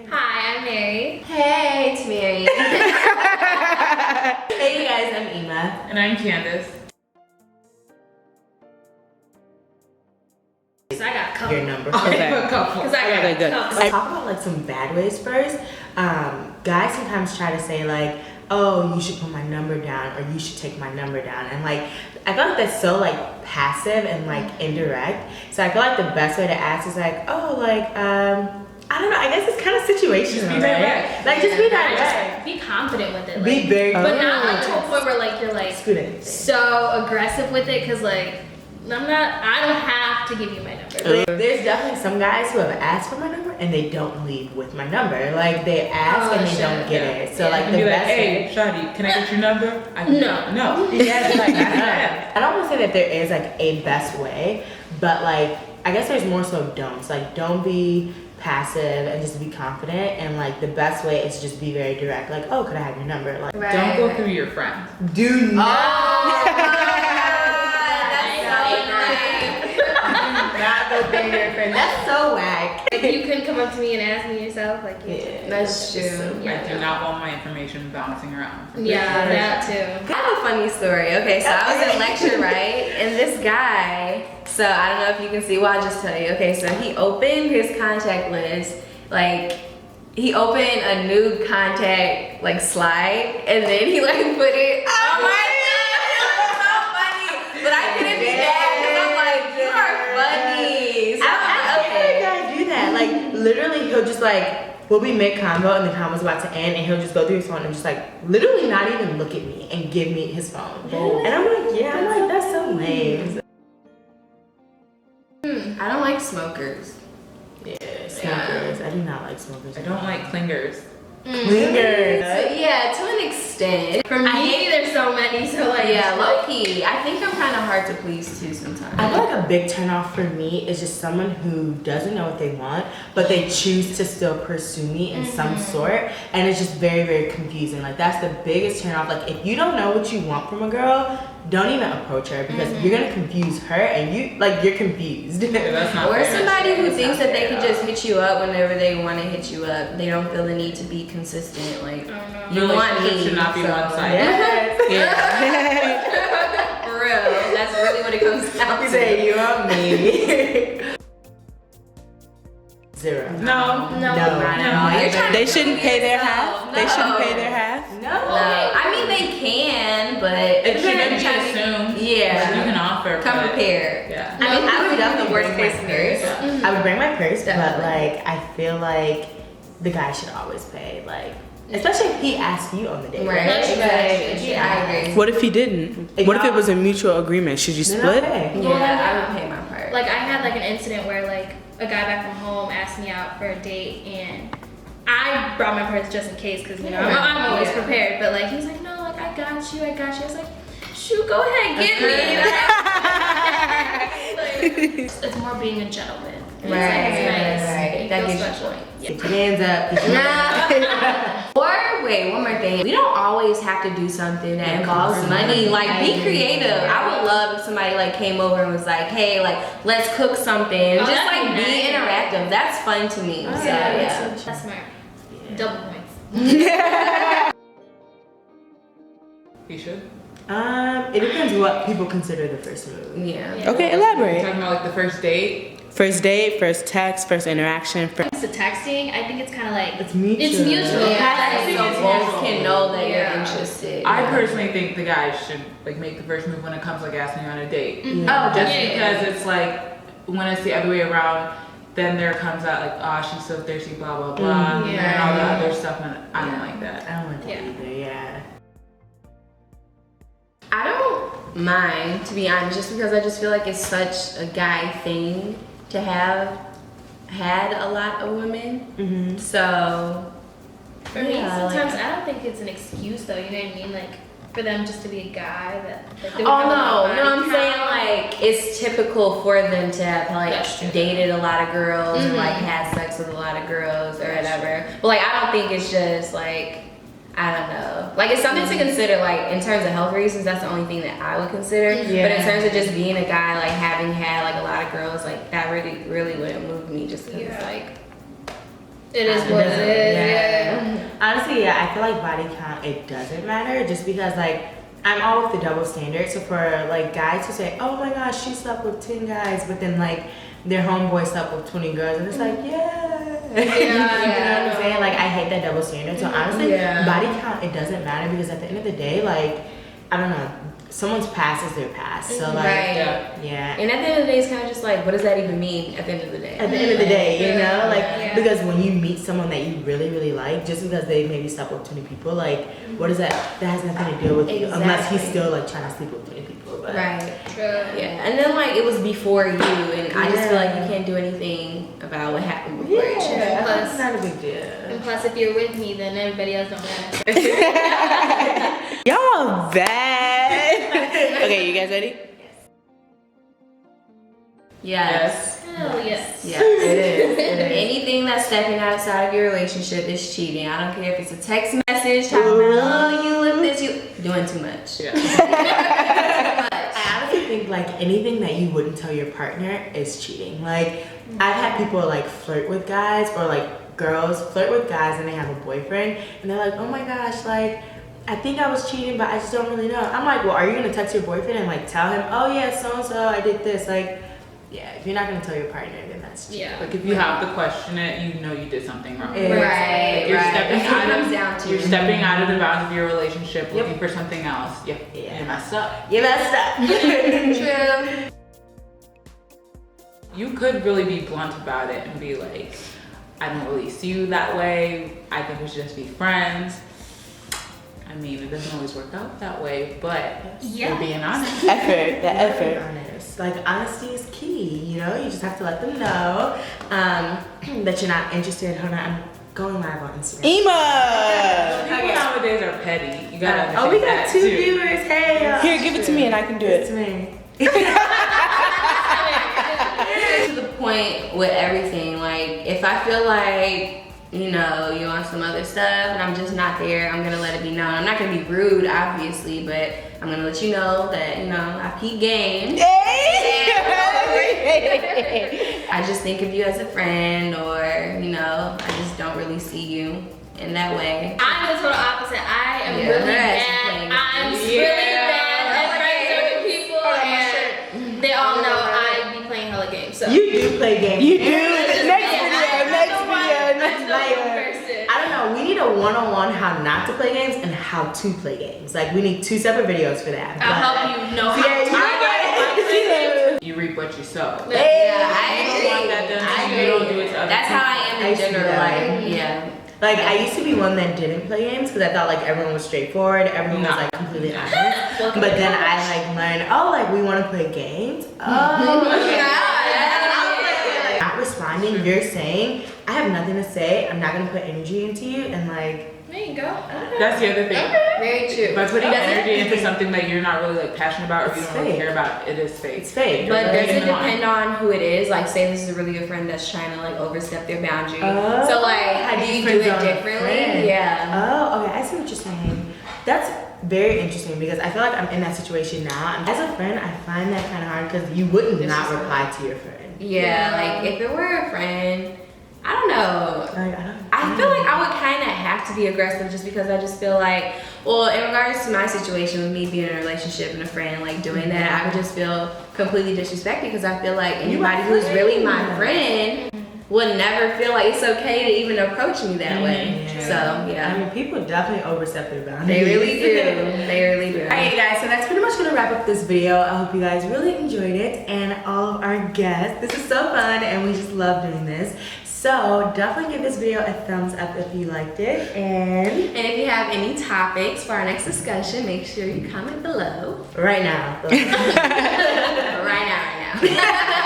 Hi, I'm Mary. Hey, it's Mary. Hey you guys, I'm Ema. And I'm Candace. So I got a couple. Your number. Okay. Because I got Okay, a good. couple. Let's talk about like some bad ways first. Guys sometimes try to say like, oh, you should put my number down or you should take my number down. And like, I feel like that's so like passive and like indirect. So I feel like the best way to ask is like, oh, like, I don't know, I guess it's kind of situational, Just be right? direct. Like, just be Just, direct. like, be confident with it. Be Like, very but not like to a confident. point where like you're like Screw anything. so aggressive with it because like I don't have to give you my number. There's definitely some guys who have asked for my number and they don't leave with my number. Like they ask Oh, and they shit. don't get it. So Yeah. like And the be like, best hey, Shawty, can I get your number? No. yeah, it's like Yeah. I don't want to say that there is like a best way, but like I guess there's more so don'ts. Like don't be passive and just be confident, and like the best way is to just be very direct. Like, oh, could I have your number? Like Right, Don't go right. through your friends. do not. Not go through your friend. That's so whack. Like you couldn't come up to me and ask me yourself. Like Yeah, That's true. Yeah. I do not want my information bouncing around. Yeah, that too. I have a funny story. Okay, so I was in lecture, right? And this guy, so I don't know if you can see, well, I'll just tell you. Okay, so he opened his contact list, like, he opened a new contact, like, slide, and then he, like, put it. Oh my God, it was so funny. But I couldn't be mad because I'm like, you are funny. So I've heard a guy do that. Like literally, he'll just like we'll be mid convo and the convo's about to end, and he'll just go through his phone and just like literally not even look at me and give me his phone. And I'm like, yeah, I'm like that's so lame. I don't like smokers. Yeah, smokers. I do not like smokers. I don't like clingers. Clingers. So, yeah, to an extent. For me, there's so many. So like Yeah, low key. I think I'm kind of hard to please too sometimes. I feel like a big turnoff for me is just someone who doesn't know what they want, but they choose to still pursue me in some sort, and it's just very, very confusing. Like that's the biggest turnoff. Like if you don't know what you want from a girl, don't even approach her because you're gonna confuse her, and you're confused. Yeah, that's not Or fair. somebody who That's thinks not that they fair can at just hit you up whenever they want to hit you up. They don't feel the need to be consistent. Like know. you want Relationship me, should not be so- one-sided. Yes. For real, that's really what it comes down You to. say you want me. Zero. No. No, not at all. You're trying to They shouldn't pay their yourself. half. They shouldn't pay their half. No. I mean, they can, but It shouldn't be trying to- assumed. Yeah. You can offer. Come but- prepared. Yeah. I mean, I would definitely definitely worst bring my case scenario. purse. I would bring my purse, but Definitely. like I feel like the guy should always pay. Like, especially if he asks you on the date. Right. That's true. Like, Yeah. I agree. What if he didn't? What if it was a mutual agreement? Should you Then split? I'll pay. Yeah, Well, then, I would pay my part. Like I had like an incident where like a guy back from home asked me out for a date and I brought my purse just in case because you know I'm always Yeah. prepared. But like he was like, no, like I got you. I was like, shoot, go ahead, get me. Like, it's more being a gentleman. It's like, it's nice. right. You That feel gives you special. points. Yeah. Get your hands up. Get your hands up. Or wait, one more thing. We don't always have to do something that involves money. Like be creative. I would love if somebody like came over and was like, hey, like let's cook something. Oh, Just that'd like be be nice. interactive. That's fun to me. So yeah. That's smart. Double points. You should. It depends what people consider the first move. Yeah. Yeah. Okay, You're elaborate. talking about like the first date. First date, first text, first interaction. When it comes to texting, I think it's kind of like It's mutual. It's mutual. Yeah, think so it's both mutual. can know that Yeah. you're interested. I personally think the guy should like make the first move when it comes like asking you on a date. Yeah. Just Yeah. because it's like when it's the other way around, then there comes out like, oh, she's so thirsty, blah blah blah, Mhm. and all the Yeah. other stuff. And I don't like that. I don't like that Yeah. either. Yeah. I don't mind, to be honest, just because I just feel like it's such a guy thing to have had a lot of women. Mm-hmm. So For me, Yeah, sometimes like- I don't think it's an excuse though. You know what I mean? Like for them just to be a guy that. Like, they oh would have a lot of no, body I'm saying count. like it's typical for them to have like That's true. dated a lot of girls and like Mhm. had sex with a lot of girls or whatever. But like I don't think it's just like I don't know. Like it's something to consider like in terms of health reasons, that's the only thing that I would consider. But in Yeah. terms of just being a guy, like having had like a lot of girls, like that really wouldn't move me just because Yeah. like It is what it is. Yeah. Honestly, yeah, I feel like body count, it doesn't matter just because like I'm all with the double standard. So for like guys who say, oh my gosh, she slept with 10 guys, but then like their homeboy slept with 20 girls, and it's like, yeah. You know what I'm saying? Like I hate that double standard. So honestly, body count, it doesn't matter because at the end of the day, like, I don't know, someone's past is their past. So like, yeah. And at the end of the day, it's kind of just like, what does that even mean at the end of the day? At the end of the day, you know, like, because when you meet someone that you really, really like, just because they maybe slept with 20 people, like, what is that? That has nothing to do with you, unless he's still like trying to sleep with 20 people. But. Right. True. Yeah. And then like it was before you, and I just feel like you can't do anything about what happened before you. Yeah, Plus, it's not a big deal. And plus, if you're with me, then everybody else don't matter. Y'all bad. Okay, you guys ready? Yes. Hell yes. Yeah, it is. Anything that's stepping outside of your relationship is cheating. I don't care if it's a text message talking about, oh, you look this, you doing too much. I honestly think like anything that you wouldn't tell your partner is cheating. Like I've had people like flirt with guys, or like girls flirt with guys and they have a boyfriend and they're like, oh my gosh, like I think I was cheating, but I just don't really know. I'm like, well, are you gonna text your boyfriend and like tell him, oh yeah, so and so, I did this? Like, yeah, if you're not gonna tell your partner, then that's cheating. Yeah. Like if you have to question it, you know you did something wrong. Right. You're stepping You're stepping out of the bounds of your relationship, looking for something else. You messed up. You messed up. True. You could really be blunt about it and be like, I don't really see you that way. I think we should just be friends. I mean, it doesn't always work out that way, but you're being honest. Effort. Honest. Like honesty is key. You know, you just have to let them know that you're not interested. Hold on, I'm going live on Instagram. People nowadays are petty. You gotta understand we got that two too. viewers. Hey, Here, give it to me and I can do it's it. me. To the point with everything, like if I feel like, you know, you want some other stuff and I'm just not there, I'm gonna let it be known. I'm not gonna be rude, obviously, but I'm gonna let you know that, you know, I peep game. I just think of you as a friend, or, you know, I just don't really see you in that way. I'm the total opposite. I am really bad. I'm really bad at friends with people, and they all know I be playing hella games. So You do play games. You do. Next video. I don't know. We need a one-on-one how not to play games and how to play games. Like we need 2 separate videos for that. I'll help you know how to. You reap what you sow. Yeah, I You agree. don't want that done to you. You don't do it to other That's people. how I am in general. Like, yeah. Like I used to be one that didn't play games because I thought like everyone was straightforward, everyone was like completely honest. But then I like learned, oh, like we want to play games. Oh, okay. Not responding, you're saying I have nothing to say. I'm not gonna put energy into you, and like There you go. That's the other thing. Very true. By putting energy into something that you're not really like passionate about, or you It's don't really fake. care about, it is fake. It's fake. But You're does it putting on. depend on who it is? Like, say this is a really good friend that's trying to like overstep their boundary. Oh, So like, how do do you you do friend it zone a differently? friend? Yeah. Oh, okay. I see what you're saying. That's very interesting because I feel like I'm in that situation now. As a friend, I find that kind of hard because you wouldn't not reply to your friend. Yeah. Like, if it were a friend, I don't know. Like, I feel like I would kind of have to be aggressive just because I just feel like, well, in regards to my situation with me being in a relationship and a friend, like doing that, I would just feel completely disrespected because I feel like anybody who's really my friend would never feel like it's okay to even approach me that way. Yeah. So, yeah. I mean, people definitely overstep their boundaries. They really do. They really do. Alright guys, so that's pretty much gonna wrap up this video. I hope you guys really enjoyed it and all of our guests. This is so fun and we just love doing this. So definitely give this video a thumbs up if you liked it, and if you have any topics for our next discussion, make sure you comment below. right now. Right now.